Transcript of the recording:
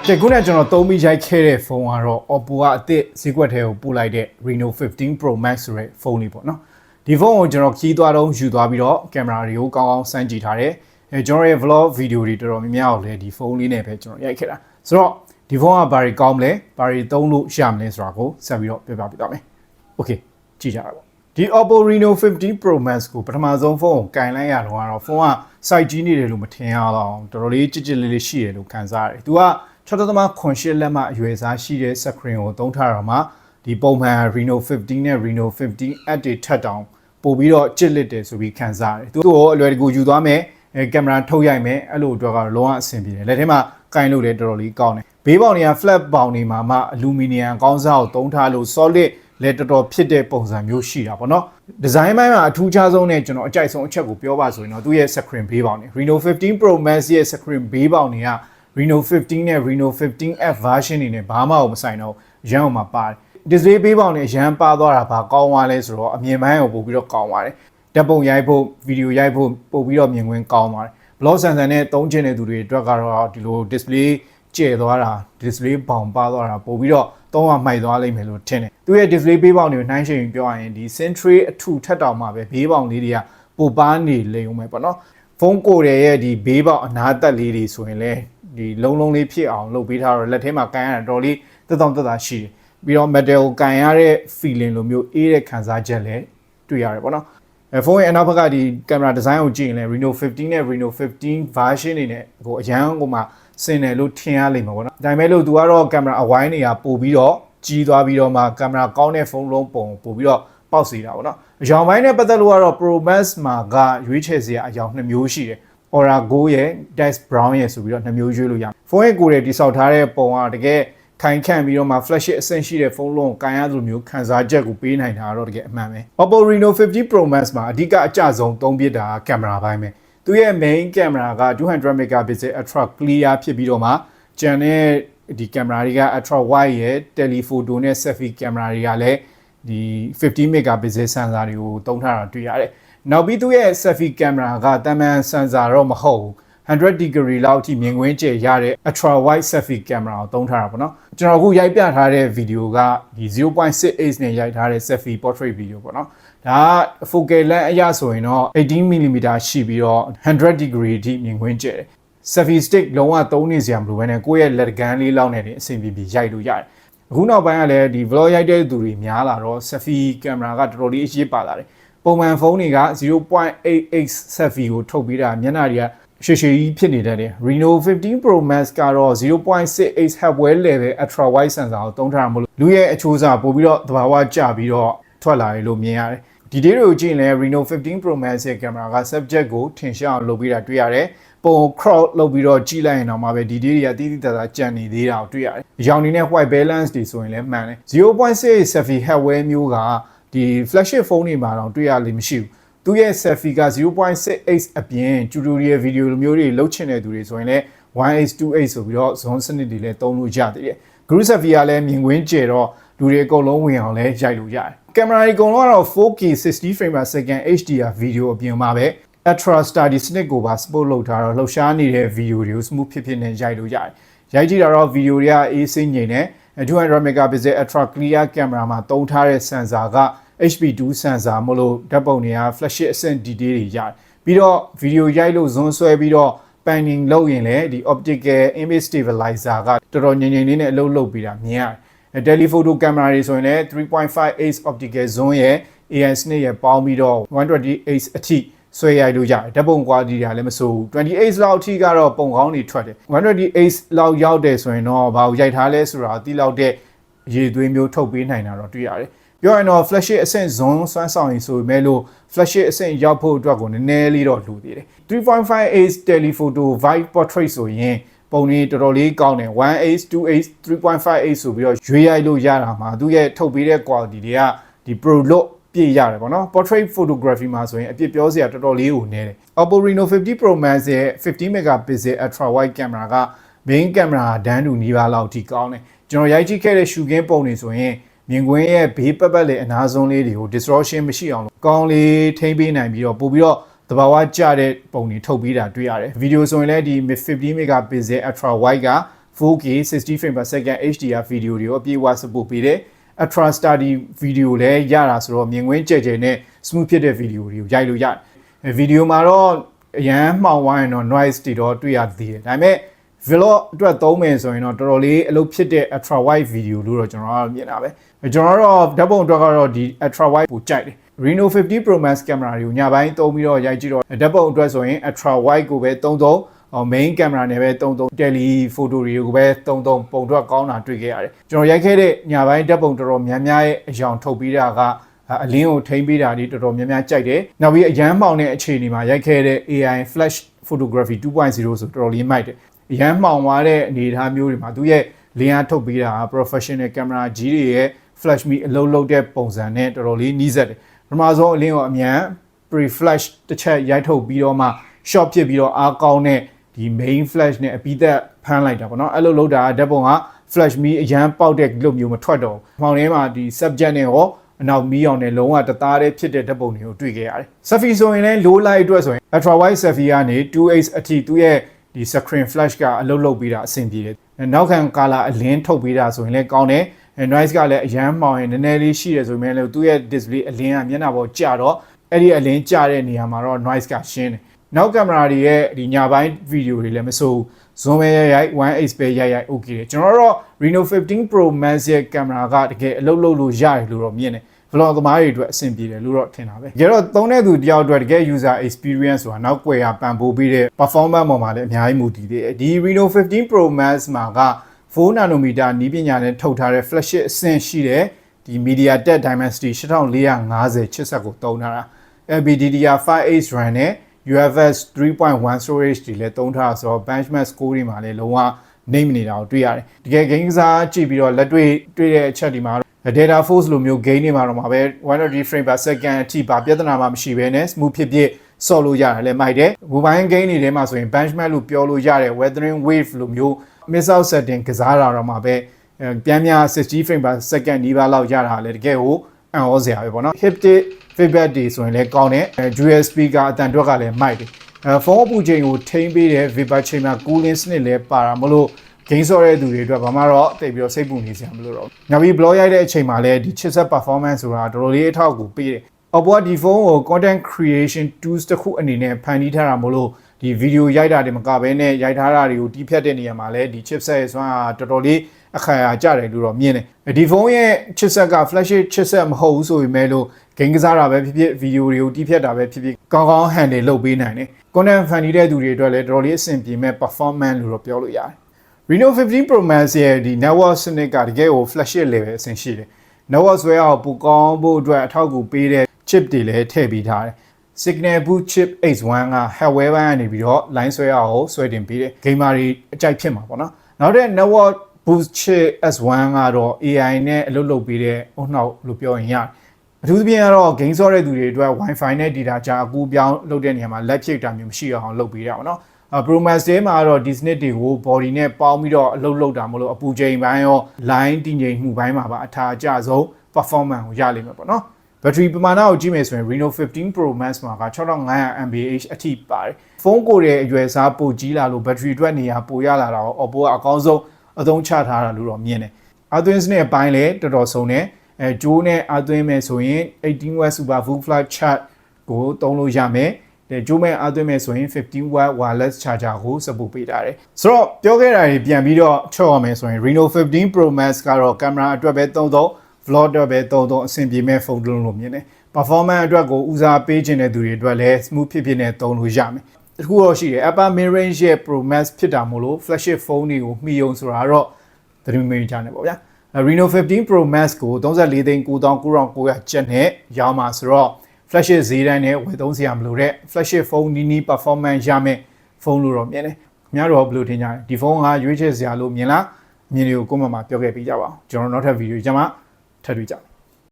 တဲ့ခုနကကျွန်တော်သုံးပြီးရိုက်ခဲ့တဲ့ဖုန်းကတော့ Oppo ကအသစ်ဈေးကွက်ထဲကိုပို့လိုက်တဲ့ Reno 15 Pro Max ဆိုတဲ့ဖုန်းလေးပေါ့နော်ဒီဖုန်းကိုကျွန်တော်ခီးသွားတော့ယူသွားပြီးတော့ကင်မရာတွေကိုကောင်းကောင်းစမ်းကြည့်ထားတယ်ကျွန်တော်ရဲ့ vlog video တွေတော်တော်များများကိုလည်းဒီဖုန်းလေးနဲ့ပဲကျွန်တော်ရိုက်ခဲ့တာဆိုတော့ဒီဖုန်းကဘာတွေကောင်းမလဲဘာတွေသုံးလို့ရမလဲဆိုတာကိုဆက်ပြီးတော့ပြပြပေးသွားမယ် Okay ကြည့်ကြတာပေါ့ဒီ Oppo Reno 15 Pro Max ကိုပထမဆုံးဖုန်းကိုကင်လိုက်ရတော့ဖုန်းက size ကြီးနေတယ်လို့မထင်ရတော့တော်တော်လေးကြစ်ကြစ်လေးလေးရှိတယ်လို့ခံစားရတယ်သူက6.8 လက်မှအရွယ်စားရှိတဲ့ screen ကိုသုံးထားတာမှာဒီပုံမှန် Reno 15 နဲ့ Reno 15 Add တွေထပ်တောင်ပို့ပြီးတော့ကြစ်လက်တယ်ဆိုပြီးခံစားရတယ်သူတို့အလွယ်တကူယူသွားမယ်ကင်မရာထုတ်ရိုက်မယ်အဲ့လိုအတွက်ကတော့လုံးဝအဆင်ပြေတယ်လက်ထဲမှာကင်လို့လည်းတော်တော်လေးကောင်းတယ်ဘေးပေါင်တွေက flat ပေါင်တွေမှာမှအလူမီနီယံကောင်းစားကိုသုံးထားလို့ solid လည်းတော်တော်ဖြစ်တဲ့ပုံစံမျိုးရှိတာပေါ့နော်ဒီဇိုင်းပိုင်းမှာအထူးခြားဆုံးနဲ့ကျွန်တော်အကြိုက်ဆုံးအချက်ကိုပြောပါဆိုရင်တော့သူ့ရဲ့ screen ဘေးပေါင်တွေ Reno 15 Pro Max ရဲ့ screen ဘေးပေါင်တွေကReno 15 နဲ့ Reno 15F version တွေနဲ့ဘာမှမဆိုင်တော့ရန်အောင်မှာပါတယ် display ပေးပေါင်းနဲ့ရန်ပါသွားတာဘာကောင်းသွားလဲဆိုတော့အမြင်ပိုင်းကိုပို့ပြီးတော့ကောင်းသွားတယ်ဓာတ်ပုံရိုက်ဖို့ဗီဒီယိုရိုက်ဖို့ပို့ပြီးတော့မြင်ကွင်းကောင်းသွားတယ် blog sensor နဲ့သုံးချင်တဲ့သူတွေအတွက်ကတော့ဒီလို display ကျဲသွားတာ display ပေါင်ပါသွားတာပို့ပြီးတော့သုံးရမှိုက်သွားလိမ့်မယ်လို့ထင်တယ်သူရဲ့ display ပေးပေါင်းတွေကိုနှိုင်းယှဉ်ပြောရရင်ဒီ Century အထူထက်တောင်မှပဲဘေးပေါင်းလေးတွေကပိုပါနေလိမ့်ဦးမယ်ပေါ့နော်ဖုန်းကိုယ်ရဲ့ဒီဘေးပေါင်းအနားသက်လေးတွေဆိုရင်လည်းဒီလုံးလုံးလေးဖြစ်အောင်လုပ်ပေးထားတော့လက်ထဲမှာကန်ရတာတော်လေးတက်တောင့်တက်တာရှိတယ်ပြီးတော့ metal ကိုကန်ရတဲ့ feeling လိုမျိုးအေးတဲ့ခံစားချက်လည်းတွေ့ရတယ်ပေါ့နော်ဖုန်းရဲ့အနောက်ဘက်ကဒီကင်မရာဒီဇိုင်းကိုကြည့်ရင်လည်း Reno 15 နဲ့ Reno 15 version တွေနဲ့ဟိုအရန်ကိုမှဆင်တယ်လို့ထင်ရလိမ့်မှာပေါ့နော်ဒါပေမဲ့လို့သူကတော့ကင်မရာအဝိုင်းတွေကပို့ပြီးတော့ကြီးသွားပြီးတော့မှကင်မရာကောင်းတဲ့ဖုန်းလုံးပုံပို့ပြီးတော့ပေါက်စီတာပေါ့နော်အရောင်ပိုင်းနဲ့ပတ်သက်လို့ကတော့ Pro Max မှာကရွေးချယ်စရာအရောင်2မျိုးရှိတယ်Aura Go ရဲ့ Dash Brown ရဲ့ဆိုပြီးတော့2မျိုးရွေးလို့ရမယ်ဖုန်းရဲ့ကိုယ်တွေတိစောက်ထားတဲ့ပုံကတကယ်ခိုင်ခန့်ပြီးတော့မှ flash အဆင့်ရှိတဲ့ဖုန်းလုံးကိုကန်ရသလိုမျိုးခံစားချက်ကိုပေးနိုင်တာတော့တကယ်အမှန်ပဲ Oppo Reno 15 Pro Max မှာအဓိကအကျဆုံးသုံးပြတာကင်မရာပိုင်းပဲသူရဲ့ main ကင်မရာက200 megapixel ultra clear ဖြစ်ပြီးတော့မှကျန်တဲ့ဒီကင်မရာတွေက ultra wide ရဲ့ telephoto နဲ့ selfie ကင်မရာတွေကလည်းဒီ50 megapixel sensor တွေကိုသုံးထားတာတွေ့ရတယ်နောက်ပြီးသူရဲ့ selfie camera ကတမန် sensor တော့မဟုတ်ဘူး100 degree လောက်အထိမြင်ကွင်းကျယ်ရတဲ့ ultra wide selfie camera ကိုသုံးထားတာပေါ့နော်ကျွန်တော်အခုရိုက်ပြထားတဲ့ဗီဒီယိုကဒီ 0.68 နဲ့ရိုက်ထားတဲ့ selfie portrait video ပေါ့နော်ဒါက focal length အရဆိုရင်တော့18 mm ရှိပြီးတော့100 degree အထိမြင်ကွင်းကျယ်တယ် selfie stick လုံးဝသုံးနေစရာမလိုဘဲနဲ့ကိုယ့်ရဲ့လက်ကမ်းလေးလောက်နဲ့အဆင်ပြေပြေရိုက်လို့ရတယ်အခုနောက်ပိုင်းကလည်းဒီ vlog ရိုက်တဲ့သူတွေများလာတော့ selfie camera ကတော်တော်လေးအရေးပါလာတယ်ပုံမှန်ဖုန်းတွေက 0.88 selfie ကိုထုတ်ပြီးတာမျက်နှာတွေကရှည်ရှည်ကြီးဖြစ်နေတတ်တယ် Reno 15 Pro Max ကတော့ 0.68 hardware level ultra wide sensor ကိုသုံးထားတာမလို့လူရဲ့အချိုးစားပို့ပြီးတော့သဘာဝကျပြီးတော့ထွက်လာတယ်လို့မြင်ရတယ်ဒီဒေးတွေကိုကြည့်ရင်လည်း Reno 15 Pro Max ရဲ့ကင်မရာက subject ကိုထင်ရှားအောင်လုပ်ပေးတာတွေ့ရတယ်ပုံ crop လုပ်ပြီးတော့ကြည့်လိုက်ရင်တော့မှပဲဒီဒေးတွေကတိတိကျကျကြံနေသေးတာကိုတွေ့ရတယ်အရောင်နေနဲ့ white balance တွေဆိုရင်လည်းမှန်တယ် 0.68 selfie hardware မျိုးကဒီ flagship ဖုန်းတွေမှာတော့တွေ့ရလိမ့်မရှိဘူးသူရဲ့ selfie က 0.68 အပြင် tutorial video လိုမျိုးတွေလုပ်ချင်တဲ့သူတွေဆိုရင်လည်း 1:8 2:8 ဆိုပြီးတော့ zone စနစ်တွေလည်းသုံးလို့ရသေးတယ် group selfie ကလည်းမြင်ကွင်းကျယ်တော့လူတွေအကုန်လုံးဝင်အောင်လည်းရိုက်လို့ရတယ်ကင်မရာတွေအကုန်လုံးကတော့ 4K 60 frame per second HDR video အပြင်မှာပဲ ultra steady စနစ်ကိုပါ support လုပ်ထားတော့လှုပ်ရှားနေတဲ့ video တွေကို smooth ဖြစ်နဲ့ရိုက်လို့ရတယ်ရိုက်ကြည့်တာတော့ video တွေကအေးစိမ့်ငြိမ်တယ်200 megapixel ultra clear camera မှာသုံးထားတဲ့ sensor ကHP2 sensor မလို့ဓာတ်ပုံတွေက flash အဆင့် detail တွေရတယ်ပြီးတော့ video ရိုက်လို့ zoom ဆွဲပြီးတော့ panning လုပ်ရင်လည်းဒီ optical image stabilizer ကတော်တော်ငြိမ်ငြိမ်လေးနဲ့အလုပ်လုပ်ပြီးတာမြင်ရတယ် telephoto camera တွေဆိုရင်လည်း 3.58 optical zoom ရဲ့ AI စနစ်ရဲ့ပေါင်းပြီးတော့ 128 အထိဆွဲရိုက်လို့ရတယ်ဓာတ်ပုံ quality တွေကလည်းမဆိုးဘူး28လောက်အထိကတော့ပုံကောင်းတွေထွက်တယ်128လောက်ရောက်တယ်ဆိုရင်တော့ဘာကိုရိုက်ထားလဲဆိုတာတိလောက်တဲ့ရေသွေးမျိုးထုတ်ပေးနိုင်တာတော့တွေ့ရတယ်ပြောရင်တော့ flash အဆင့် zone စွမ်းဆောင်ရင်ဆိုပေမဲ့လို့ flash အဆင့်ရောက်ဖို့အတွက်ကိုနည်းနည်းလေးတော့လိုသေးတယ် 3.58 telephoto wide portrait ဆိုရင်ပုံတွေတော်တော်လေးကောင်းတယ် 1:8 2:8 3.58 ဆိုပြီးတော့ရွေးရိုက်လို့ရတာမှာသူရဲ့ထုတ်ပေးတဲ့ quality တွေကဒီ pro look ပြည့်ရတယ်ပေါ့နော် portrait photography မှာဆိုရင်အပြစ်ပြောစရာတော်တော်လေးကိုနည်းတယ် Oppo Reno 50 Pro Max ရဲ့50 megapixel ultra wide camera က main camera ဒန်းတူနီးပါးလောက်ထိကောင်းတယ်ကျွန်တော်ရိုက်ကြည့်ခဲ့တဲ့ရှူကင်းပုံတွေဆိုရင်မြင်ကွင်းရဲ့ဘေးပတ်ပတ်လေအနားဆုံးလေးတွေကို distortion မရှိအောင်လို့ကောင်းလေးထိမ့်ပေးနိုင်ပြီးတော့ပို့ပြီးတော့သဘာဝကျတဲ့ပုံတွေထုတ်ပေးတာတွေ့ရတယ်ဗီဒီယိုဆိုရင်လည်းဒီ50 megapixel ultra wide က 4K 60 frame per second HDR ဗီဒီယိုတွေကိုအပြည့်အဝ support ပေးတယ် Ultra Steady ဗီဒီယိုလည်းရတာဆိုတော့မြင်ကွင်းကြဲကြဲနဲ့ smooth ဖြစ်တဲ့ဗီဒီယိုတွေကိုရိုက်လို့ရတယ်ဗီဒီယိုမှာတော့အရန်မှောင်ဝိုင်းတော့ noise တွေတော့တွေ့ရသေးတယ်ဒါပေမဲ့ vlog အတွက်သုံးမယ်ဆိုရင်တော့တော်တော်လေးအလုပ်ဖြစ်တဲ့ ultra wide video လို့တော့ကျွန်တော်တို့မြင်တာပဲကျွန်တော်တို့ဓာတ်ပုံအတွက်ကတော့ဒီ ultra wide ကိုကြိုက်တယ် Reno 50 Pro Max camera တွေကိုညပိုင်းသုံးပြီးတော့ရိုက်ကြည့်တော့ဓာတ်ပုံအတွက်ဆိုရင် ultra wide ကိုပဲသုံး main camera နဲ့ပဲသုံး tele photo တွေကိုပဲသုံးပုံထွက်ကောင်းတာတွေ့ခဲ့ရတယ်ကျွန်တော်ရိုက်ခဲ့တဲ့ညပိုင်းဓာတ်ပုံတော်တော်များများရဲ့အယောင်ထုတ်ပြီးတာကအလင်းကိုထိမ့်ပေးတာဒီတော်တော်များများကြိုက်တယ်နောက်ပြီးအရန်မှောင်တဲ့အခြေအနေမှာရိုက်ခဲ့တဲ့ AI flash photography 2.0 ဆိုတော်တော်လေးမိုက်တယ်အရန်မှောင်သွားတဲ့အနေအထားမျိုးတွေမှာသူရဲ့လင်းအားထုတ်ပေးတာ professional camera ကြီးတွေရဲ့ flash me အလုံးလုံးတဲ့ပုံစံနဲ့တော်တော်လေးနီးစပ်တယ်ပထမဆုံးအလင်းကိုအမြန် pre flash တစ်ချက်ရိုက်ထုတ်ပြီးတော့မှ shot ဖြစ်ပြီးတော့အားကောင်းတဲ့ဒီ main flash နဲ့အပြီးသက်ဖမ်းလိုက်တာပေါ့နော်အဲ့လိုလုပ်တာဓာတ်ပုံက flash me အရန်ပေါက်တဲ့လို့မျိုးမထွက်တော့ဘူးမှောင်ထဲမှာဒီ subject နဲ့ရောအနောက်မီးအောင်နဲ့လုံးဝတသားတည်းဖြစ်တဲ့ဓာတ်ပုံတွေကိုတွေ့ခဲ့ရတယ် selfie ဆိုရင်လည်း low light အတွက်ဆိုရင် ultra wide selfie ကနေ 2x အထိသူ့ရဲ့ဒီ screen flash ကအလုပ်လုပ်ပြီးတာအဆင်ပြေတယ်နောက်ခံ color အလင်းထုတ်ပေးတာဆိုရင်လည်းကောင်းတယ် noise ကလည်းအရန်မှောင်ရင်နည်းနည်းလေးရှိတယ်ဆိုပေမဲ့လည်းသူ့ရဲ့ display အလင်းကမျက်နှာပေါ်ကျတော့အဲ့ဒီအလင်းကျတဲ့နေရာမှာတော့ noise ကရှင်းတယ်နောက်ကင်မရာတွေရဲ့ဒီညပိုင်းဗီဒီယိုတွေလည်းမစိုးဘူး zoom ပဲရိုက် 1x ပဲရိုက် okay တယ်ကျွန်တော်တို့ Reno 15 Pro Max ရဲ့ကင်မရာကတကယ်အလုပ်လုပ်လို့ရတယ်လို့တော့မြင်တယ် vlog သမားတွေအတွက်အဆင်ပြေတယ်လို့တော့ထင်တာပဲကြတော့သုံးတဲ့သူတယောက်အတွက်တကယ် user experience ဆိုတာနောက်ကွယ်ရပံ့ပိုးပေးတဲ့ performance ပေါ်မှာလည်းအများကြီးမူတည်သေးတယ်ဒီ Reno 15 Pro Max မှာက4 nanometer နည်းပညာနဲ့ထုတ်ထားတဲ့ flagship အဆင့်ရှိတဲ့ဒီ MediaTek Dimensity 8450 chipset ကိုသုံးထားတာ LPDDR5H RAM နဲ့ UFS 3.1 storage တွေလည်းသုံးထားဆိုတော့ benchmark score တွေမှာလည်းလုံးဝနှိမ့်နေတာကိုတွေ့ရတယ်တကယ်ဂိမ်းကစားကြည့်ပြီးတော့လက်တွေ့တဲ့အချက်ဒီမှာdata force လိုမျိုး gain တွေမှာတော့မှာပဲ130 frame per second အထိပါပြဿနာမှမရှိဘဲနဲ့ smooth ဖြစ်ဆော့လို့ရတယ်လည်းမိုက်တယ် mobile gain တွေထဲမှာဆိုရင် benchmark လို့ပြောလို့ရတယ် weathering wave လိုမျိုး missile setting ကစားတာတော့မှာပဲပြန်60 frame per second နီးပါးလောက်ရတာလည်းတကယ်ကိုအံ့ဩစရာပဲပေါ့နော် haptic feedback တွေဆိုရင်လည်းကောင်းတယ် dual speaker အတန်အတွက်ကလည်းမိုက်တယ်ဖုန်းအပူချိန်ကိုထိန်းပေးတဲ့ vapor chamber cooling စနစ်လည်းပါတာမလို့ဂိမ်းဆော့တဲ့သူတွေအတွက်ဘာမှတော့တိတ်ပြီးတော့စိတ်ပူနေစရာမလိုတော့ဘူး။နောက်ပြီး blog ရိုက်တဲ့အချိန်မှာလည်းဒီ chipset performance ဆိုတာတော်တော်လေးအထောက်အကူပေးတယ်။ Oppo ဒီဖုန်းကို content creation tools တစ်ခုအနေနဲ့ဖန်တီးထားတာမို့လို့ဒီ video ရိုက်တာတွေမကဘဲနဲ့ရိုက်ထားတာတွေကိုတီးဖြတ်တဲ့နေရာမှာလည်းဒီ chipset ရဲ့စွမ်းအားတော်တော်လေးအခါအားကျတယ်လို့တော့မြင်တယ်။ဒီဖုန်းရဲ့ chipset က flagship chipset မဟုတ်ဘူးဆိုပေမဲ့လို့ဂိမ်းကစားတာပဲဖြစ်ဖြစ် video တွေကိုတီးဖြတ်တာပဲဖြစ်ဖြစ်ကောင်းကောင်း handle လုပ်ပေးနိုင်တယ်။ content ဖန်တီးတဲ့သူတွေအတွက်လည်းတော်တော်လေးအဆင်ပြေမဲ့ performance လို့တော့ပြောလို့ရတယ်။ Reno 15 Pro Max ရဲ့ဒီ network စနစ်ကတကယ်ကို flagship level အဆင့်ရှိတယ်။ network ဆွဲအောင်ပိုကောင်းဖို့အတွက်အထောက်အကူပေးတဲ့ chip တွေလည်းထည့်ပေးထားတယ်။ Signal Boost Chip X1 က hardware ဘိုင်းကနေပြီးတော့ line ဆွဲအောင်ဆွဲတင်ပေးတယ်။ gamer တွေအကြိုက်ဖြစ်မှာပေါ့နော်။နောက်တဲ့ network Boost Chip S1 ကတော့ AI နဲ့အလုပ်လုပ်ပေးတဲ့အုံနောက်လို့ပြောရင်ရတယ်။အထူးသဖြင့်ကတော့ game ဆော့တဲ့သူတွေအတွက် Wi-Fi နဲ့ data ကြားအကူအပြောင်းလုပ်တဲ့နေရာမှာလက်ဖြည့်တာမျိုးမရှိအောင်လုပ်ပေးရအောင်နော်။ Pro Max ထဲမှာတော့ဒီစနစ်တွေကို body နဲ့ပေါင်းပြီးတော့အလုပ်လုပ်တာမလို့အပူချိန်ပိုင်းရော line တည်ငြိမ်မှုပိုင်းမှာပါအထာအကျဆုံး performance ကိုရလိမ့်မယ်ပေါ့နော်။ battery ပမာဏကိုကြည့်မယ်ဆိုရင် Reno 15 Pro Max မှာက 6500 mAh အထိပါတယ်။ဖုန်းကိုရဲ့အရွယ်စားပိုကြီးလာလို့ battery အတွက်နေရာပိုရလာတာတော့ Oppo ကအကောင်းဆုံးအသုံးချထားတာလို့တော့မြင်တယ်။အသွင်းစနစ်အပိုင်းလည်းတော်တော်ဆုံးတယ်။ဂျိုးနဲ့အသွင်းမယ်ဆိုရင် 18W Super Full Flat Charge ကိုသုံးလို့ရမယ်။ဂျိုးမဲ့အသွင်းမယ်ဆိုရင် 15W wireless charger ကို support ပေးထားတယ်။ဆိုတော့ပြောခဲ့တာတွေပြန်ပြီးတော့ချော့ရမယ်ဆိုရင် Reno 15 Pro Max ကတော့ကင်မရာအတွက်ပဲသုံး vlog အတွက်ပဲသုံးအဆင်ပြေမဲ့ဖုန်းလို့မြင်တယ်။ performance အတွက်ကိုဦးစားပေးခြင်းတဲ့သူတွေအတွက်လည်း smooth ဖြစ်နဲ့သုံးလို့ရမယ်။အခုတော့ရှိတယ် Apple mid range ရဲ့ Pro Max ဖြစ်တာမို့လို့ flagship ဖုန်းတွေကိုမှီအောင်ဆိုတာတော့သတိမေ့ကြနေပေါ့ဗျာ။ Reno 15 Pro Max ကို34,900ကျပ်နဲ့ရောင်းမှာဆိုတော့ flagship ဈေးတန်းနဲ့ဝယ်သုံးစရာမလိုတဲ့ flagship ဖုန်းနီး performance ရမယ်ဖုန်းလို့တော့မြင်တယ်။ခင်ဗျားတို့ဘယ်လိုထင်ကြလဲဒီဖုန်းကရွေးချယ်စရာလို့မြင်လားအမြင်တွေကိုcommentမှာပြောခဲ့ပေးကြပါဦးကျွန်တော်နောက်ထပ်ဗီဒီယိုကြမှာထပ်တွေ့ကြမယ်